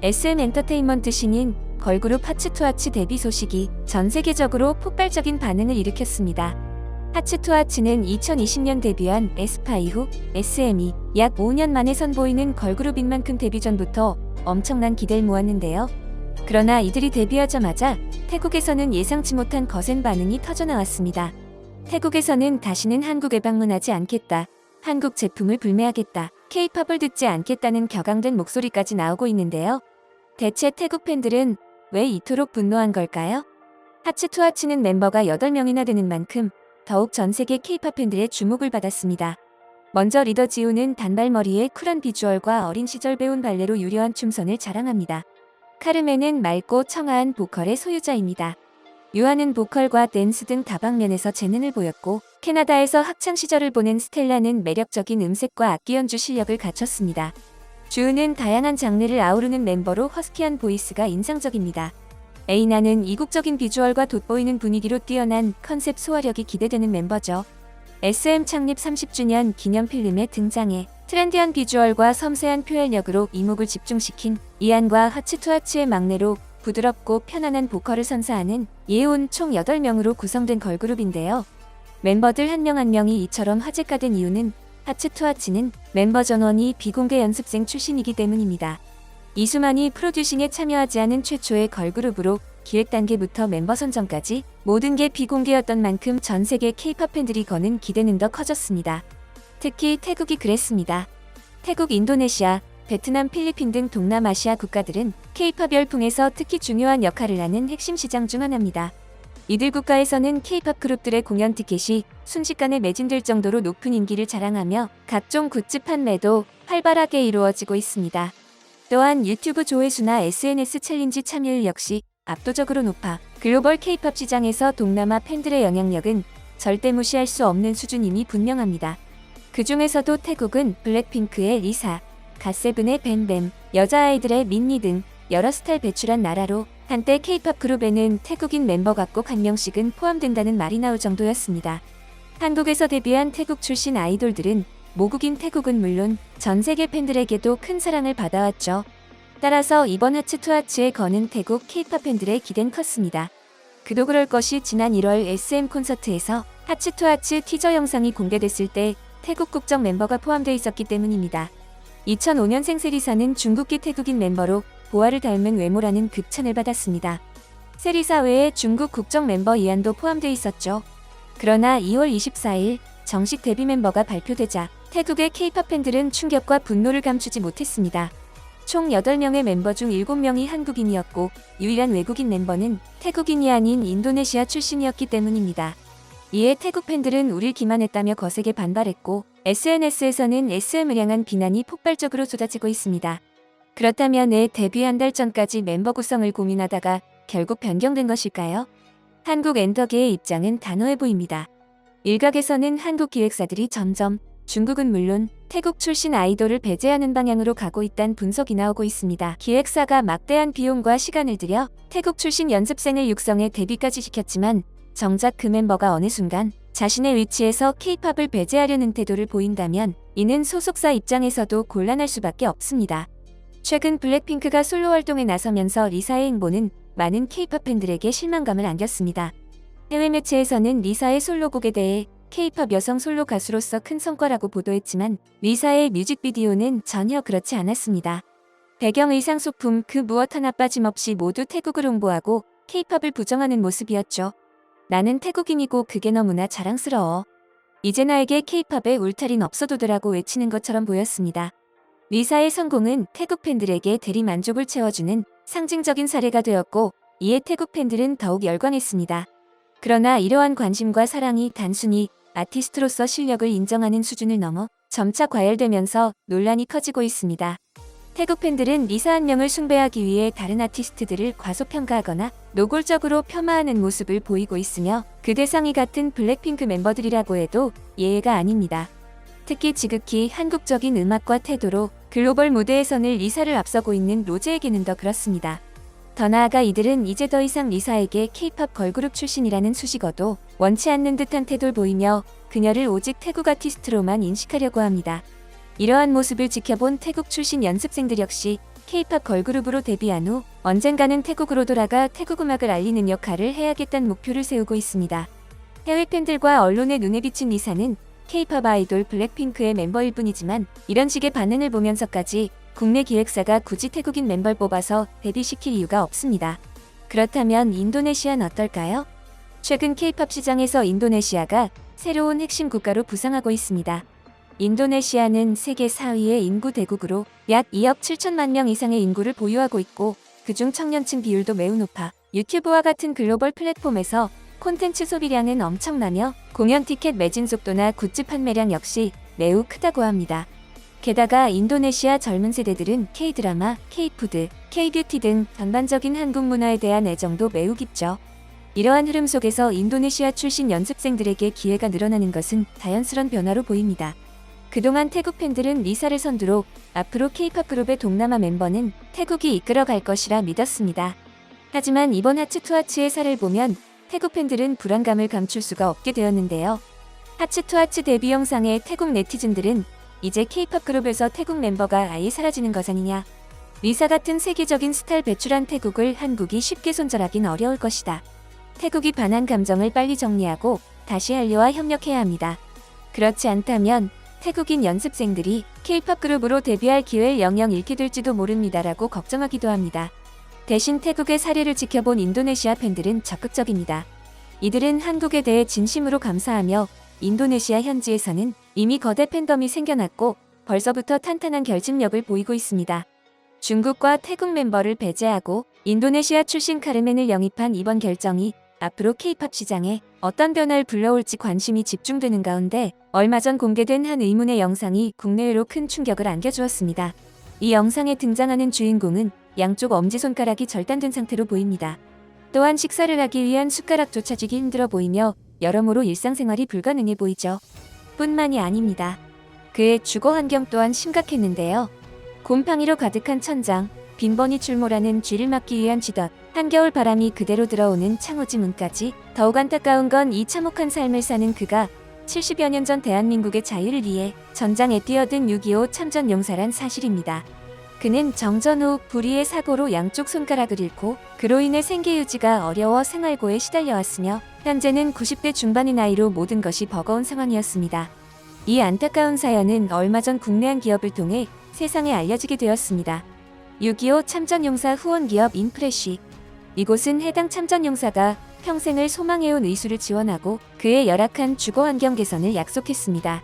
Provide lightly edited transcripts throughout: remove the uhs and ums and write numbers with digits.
SM 엔터테인먼트 신인 걸그룹 하츠투하츠 데뷔 소식이 전 세계적으로 폭발적인 반응을 일으켰습니다. 하츠투하츠는 2020년 데뷔한 에스파 이후 SM이 약 5년 만에 선보이는 걸그룹인 만큼 데뷔 전부터 엄청난 기대를 모았는데요. 그러나 이들이 데뷔하자마자 태국에서는 예상치 못한 거센 반응이 터져나왔습니다. 태국에서는 다시는 한국에 방문하지 않겠다, 한국 제품을 불매하겠다, K-팝을 듣지 않겠다는 격앙된 목소리까지 나오고 있는데요. 대체 태국 팬들은 왜 이토록 분노한 걸까요? 하츠투하츠는 멤버가 8명이나 되는 만큼 더욱 전 세계 K-팝 팬들의 주목을 받았습니다. 먼저 리더 지우는 단발머리에 쿨한 비주얼과 어린 시절 배운 발레로 유려한 춤선을 자랑합니다. 카르멘은 맑고 청아한 보컬의 소유자입니다. 유아는 보컬과 댄스 등 다방면에서 재능을 보였고, 캐나다에서 학창 시절을 보낸 스텔라는 매력적인 음색과 악기 연주 실력을 갖췄습니다. 주은은 다양한 장르를 아우르는 멤버로 허스키한 보이스가 인상적입니다. 에이나는 이국적인 비주얼과 돋보이는 분위기로 뛰어난 컨셉 소화력이 기대되는 멤버죠. SM 창립 30주년 기념 필름에 등장해 트렌디한 비주얼과 섬세한 표현력으로 이목을 집중시킨 이안과 하츠투하츠의 막내로 부드럽고 편안한 보컬을 선사하는 예온 총 8명으로 구성된 걸그룹인데요. 멤버들 한 명 한 명이 이처럼 화제가 된 이유는 하츠투하츠는 멤버 전원이 비공개 연습생 출신이기 때문입니다. 이수만이 프로듀싱에 참여하지 않은 최초의 걸그룹으로 기획 단계부터 멤버 선정까지 모든 게 비공개였던 만큼 전 세계 K-팝 팬들이 거는 기대는 더 커졌습니다. 특히 태국이 그랬습니다. 태국, 인도네시아, 베트남, 필리핀 등 동남아시아 국가들은 K-팝 열풍에서 특히 중요한 역할을 하는 핵심 시장 중 하나입니다. 이들 국가에서는 K-팝 그룹들의 공연 티켓이 순식간에 매진될 정도로 높은 인기를 자랑하며 각종 굿즈 판매도 활발하게 이루어지고 있습니다. 또한 유튜브 조회수나 SNS 챌린지 참여율 역시 압도적으로 높아 글로벌 K-팝 시장에서 동남아 팬들의 영향력은 절대 무시할 수 없는 수준임이 분명합니다. 그 중에서도 태국은 블랙핑크의 리사, 갓세븐의 뱀뱀, 여자아이들의 민니 등 여러 스타일 배출한 나라로 한때 K-팝 그룹에는 태국인 멤버가 꼭 한 명씩은 포함된다는 말이 나올 정도였습니다. 한국에서 데뷔한 태국 출신 아이돌들은 모국인 태국은 물론 전 세계 팬들에게도 큰 사랑을 받아왔죠. 따라서 이번 하츠투하츠에 거는 태국 K-팝 팬들의 기대는 컸습니다. 그도 그럴 것이 지난 1월 SM 콘서트에서 하츠투하츠 티저 영상이 공개됐을 때 태국 국적 멤버가 포함되어 있었기 때문입니다. 2005년생 세리사는 중국계 태국인 멤버로 보아를 닮은 외모라는 극찬을 받았습니다. 세리사 외에 중국 국적 멤버 이안도 포함되어 있었죠. 그러나 2월 24일 정식 데뷔 멤버가 발표되자 태국의 K-팝 팬들은 충격과 분노를 감추지 못했습니다. 총 8명의 멤버 중 7명이 한국인이었고 유일한 외국인 멤버는 태국인이 아닌 인도네시아 출신이었기 때문입니다. 이에 태국 팬들은 우릴 기만했다며 거세게 반발했고 SNS에서는 SM을 향한 비난이 폭발적으로 쏟아지고 있습니다. 그렇다면 데뷔 한 달 전까지 멤버 구성을 고민하다가 결국 변경된 것일까요? 한국 엔터계의 입장은 단호해 보입니다. 일각에서는 한국 기획사들이 점점 중국은 물론 태국 출신 아이돌을 배제하는 방향으로 가고 있다는 분석이 나오고 있습니다. 기획사가 막대한 비용과 시간을 들여 태국 출신 연습생을 육성해 데뷔까지 시켰지만 정작 그 멤버가 어느 순간 자신의 위치에서 K-팝을 배제하려는 태도를 보인다면 이는 소속사 입장에서도 곤란할 수밖에 없습니다. 최근 블랙핑크가 솔로 활동에 나서면서 리사의 행보는 많은 K-팝 팬들에게 실망감을 안겼습니다. 해외 매체에서는 리사의 솔로곡에 대해 K-팝 여성 솔로 가수로서 큰 성과라고 보도했지만 리사의 뮤직비디오는 전혀 그렇지 않았습니다. 배경 의상 소품 그 무엇 하나 빠짐없이 모두 태국을 홍보하고 K-팝을 부정하는 모습이었죠. 나는 태국인이고 그게 너무나 자랑스러워. 이제 나에게 K-팝에 울타리는 없어도더라고 외치는 것처럼 보였습니다. 리사의 성공은 태국 팬들에게 대리 만족을 채워주는 상징적인 사례가 되었고 이에 태국 팬들은 더욱 열광했습니다. 그러나 이러한 관심과 사랑이 단순히 아티스트로서 실력을 인정하는 수준을 넘어 점차 과열되면서 논란이 커지고 있습니다. 태국 팬들은 리사 한 명을 숭배하기 위해 다른 아티스트들을 과소평가하거나 노골적으로 폄하하는 모습을 보이고 있으며 그 대상이 같은 블랙핑크 멤버들이라고 해도 예외가 아닙니다. 특히 지극히 한국적인 음악과 태도로 글로벌 무대에서는 리사를 앞서고 있는 로제에게는 더 그렇습니다. 더 나아가 이들은 이제 더 이상 리사에게 K-팝 걸그룹 출신이라는 수식어도 원치 않는 듯한 태도를 보이며 그녀를 오직 태국 아티스트로만 인식하려고 합니다. 이러한 모습을 지켜본 태국 출신 연습생들 역시 K-팝 걸그룹으로 데뷔한 후 언젠가는 태국으로 돌아가 태국 음악을 알리는 역할을 해야겠다는 목표를 세우고 있습니다. 해외 팬들과 언론의 눈에 비친 리사는 K-팝 아이돌 블랙핑크의 멤버일 뿐이지만 이런 식의 반응을 보면서까지 국내 기획사가 굳이 태국인 멤버를 뽑아서 데뷔시킬 이유가 없습니다. 그렇다면 인도네시아는 어떨까요? 최근 K-팝 시장에서 인도네시아가 새로운 핵심 국가로 부상하고 있습니다. 인도네시아는 세계 4위의 인구 대국으로 약 2억 7천만 명 이상의 인구를 보유하고 있고 그중 청년층 비율도 매우 높아 유튜브와 같은 글로벌 플랫폼에서 콘텐츠 소비량은 엄청나며 공연 티켓 매진 속도나 굿즈 판매량 역시 매우 크다고 합니다. 게다가 인도네시아 젊은 세대들은 K-드라마, K-푸드, K-뷰티 등 전반적인 한국 문화에 대한 애정도 매우 깊죠. 이러한 흐름 속에서 인도네시아 출신 연습생들에게 기회가 늘어나는 것은 자연스러운 변화로 보입니다. 그동안 태국 팬들은 리사를 선두로 앞으로 K-팝 그룹의 동남아 멤버는 태국이 이끌어갈 것이라 믿었습니다. 하지만 이번 하츠투하츠의 사를 보면 태국 팬들은 불안감을 감출 수가 없게 되었는데요. 하츠투하츠 데뷔 영상에 태국 네티즌들은 이제 K-팝 그룹에서 태국 멤버가 아예 사라지는 것 아니냐. 리사 같은 세계적인 스타를 배출한 태국을 한국이 쉽게 손절하긴 어려울 것이다. 태국이 반한 감정을 빨리 정리하고 다시 한류와 협력해야 합니다. 그렇지 않다면 태국인 연습생들이 K-팝 그룹으로 데뷔할 기회를 영영 잃게 될지도 모릅니다라고 걱정하기도 합니다. 대신 태국의 사례를 지켜본 인도네시아 팬들은 적극적입니다. 이들은 한국에 대해 진심으로 감사하며 인도네시아 현지에서는 이미 거대 팬덤이 생겨났고 벌써부터 탄탄한 결집력을 보이고 있습니다. 중국과 태국 멤버를 배제하고 인도네시아 출신 카르멘을 영입한 이번 결정이 앞으로 K-팝 시장에 어떤 변화를 불러올지 관심이 집중되는 가운데 얼마 전 공개된 한 의문의 영상이 국내외로 큰 충격을 안겨주었습니다. 이 영상에 등장하는 주인공은 양쪽 엄지손가락이 절단된 상태로 보입니다. 또한 식사를 하기 위한 숟가락조차 쥐기 힘들어 보이며 여러모로 일상생활이 불가능해 보이죠. 뿐만이 아닙니다. 그의 주거 환경 또한 심각했는데요. 곰팡이로 가득한 천장, 빈번히 출몰하는 쥐를 막기 위한 쥐덫, 한겨울 바람이 그대로 들어오는 창호지 문까지 더욱 안타까운 건 이 참혹한 삶을 사는 그가 70여 년 전 대한민국의 자유를 위해 전장에 뛰어든 6.25 참전용사란 사실입니다. 그는 정전 후 불의의 사고로 양쪽 손가락을 잃고 그로 인해 생계 유지가 어려워 생활고에 시달려왔으며 현재는 90대 중반의 나이로 모든 것이 버거운 상황이었습니다. 이 안타까운 사연은 얼마 전 국내 한 기업을 통해 세상에 알려지게 되었습니다. 6.25 참전용사 후원기업 인프레쉬. 이곳은 해당 참전용사가 평생을 소망해온 의수를 지원하고 그의 열악한 주거 환경 개선을 약속했습니다.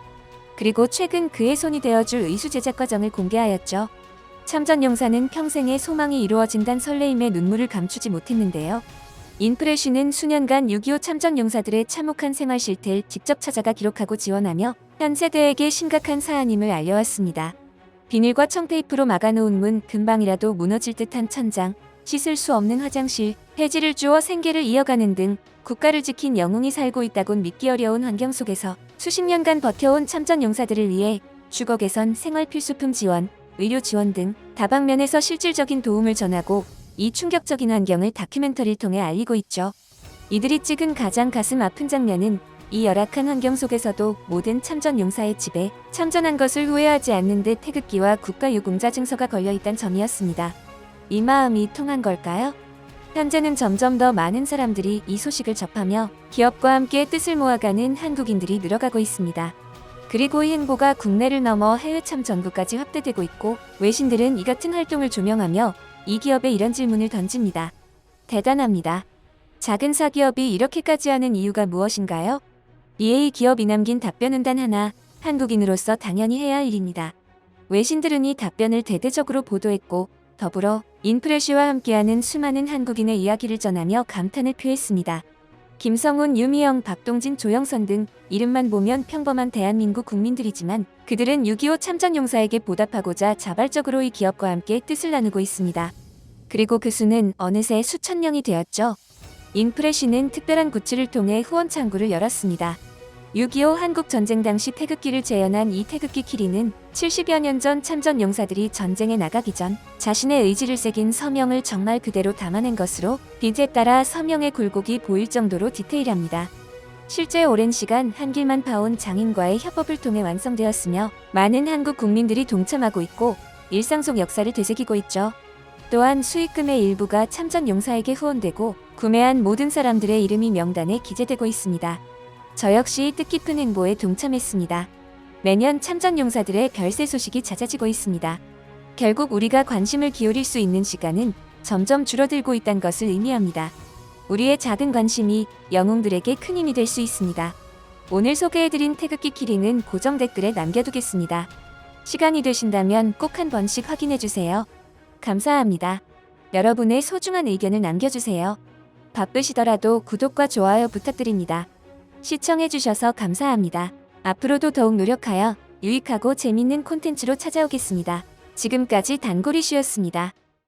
그리고 최근 그의 손이 되어줄 의수 제작 과정을 공개하였죠. 참전용사는 평생의 소망이 이루어진다는 설레임에 눈물을 감추지 못했는데요. 인프레쉬는 수년간 6.25 참전용사들의 참혹한 생활 실태를 직접 찾아가 기록하고 지원하며 현 세대에게 심각한 사안임을 알려왔습니다. 비닐과 청테이프로 막아놓은 문, 금방이라도 무너질 듯한 천장, 씻을 수 없는 화장실, 폐지를 주어 생계를 이어가는 등 국가를 지킨 영웅이 살고 있다곤 믿기 어려운 환경 속에서 수십 년간 버텨온 참전용사들을 위해 주거 개선, 생활 필수품 지원, 의료 지원 등 다방면에서 실질적인 도움을 전하고 이 충격적인 환경을 다큐멘터리를 통해 알리고 있죠. 이들이 찍은 가장 가슴 아픈 장면은 이 열악한 환경 속에서도 모든 참전용사의 집에 참전한 것을 후회하지 않는 듯 태극기와 국가유공자 증서가 걸려있다는 점이었습니다. 이 마음이 통한 걸까요? 현재는 점점 더 많은 사람들이 이 소식을 접하며 기업과 함께 뜻을 모아가는 한국인들이 늘어가고 있습니다. 그리고 이 행보가 국내를 넘어 해외 참전국까지 확대되고 있고 외신들은 이 같은 활동을 조명하며 이 기업에 이런 질문을 던집니다. 대단합니다. 작은 사기업이 이렇게까지 하는 이유가 무엇인가요? 이에 이 기업이 남긴 답변은 단 하나, 한국인으로서 당연히 해야 할 일입니다. 외신들은 이 답변을 대대적으로 보도했고 더불어 인프레쉬와 함께하는 수많은 한국인의 이야기를 전하며 감탄을 표했습니다. 김성훈, 유미영, 박동진, 조영선 등 이름만 보면 평범한 대한민국 국민들이지만 그들은 6.25 참전용사에게 보답하고자 자발적으로 이 기업과 함께 뜻을 나누고 있습니다. 그리고 그 수는 어느새 수천 명이 되었죠. 인프레쉬는 특별한 굿즈를 통해 후원 창구를 열었습니다. 6.25 한국전쟁 당시 태극기를 재현한 이 태극기 키링은 70여 년 전 참전용사들이 전쟁에 나가기 전 자신의 의지를 새긴 서명을 정말 그대로 담아낸 것으로 빛에 따라 서명의 굴곡이 보일 정도로 디테일합니다. 실제 오랜 시간 한 길만 파온 장인과의 협업을 통해 완성되었으며 많은 한국 국민들이 동참하고 있고 일상 속 역사를 되새기고 있죠. 또한 수익금의 일부가 참전용사에게 후원되고 구매한 모든 사람들의 이름이 명단에 기재되고 있습니다. 저 역시 뜻깊은 행보에 동참했습니다. 매년 참전용사들의 별세 소식이 잦아지고 있습니다. 결국 우리가 관심을 기울일 수 있는 시간은 점점 줄어들고 있다는 것을 의미합니다. 우리의 작은 관심이 영웅들에게 큰 힘이 될 수 있습니다. 오늘 소개해드린 태극기 키링은 고정 댓글에 남겨두겠습니다. 시간이 되신다면 꼭 한 번씩 확인해주세요. 감사합니다. 여러분의 소중한 의견을 남겨주세요. 바쁘시더라도 구독과 좋아요 부탁드립니다. 시청해주셔서 감사합니다. 앞으로도 더욱 노력하여 유익하고 재밌는 콘텐츠로 찾아오겠습니다. 지금까지 단골이슈였습니다.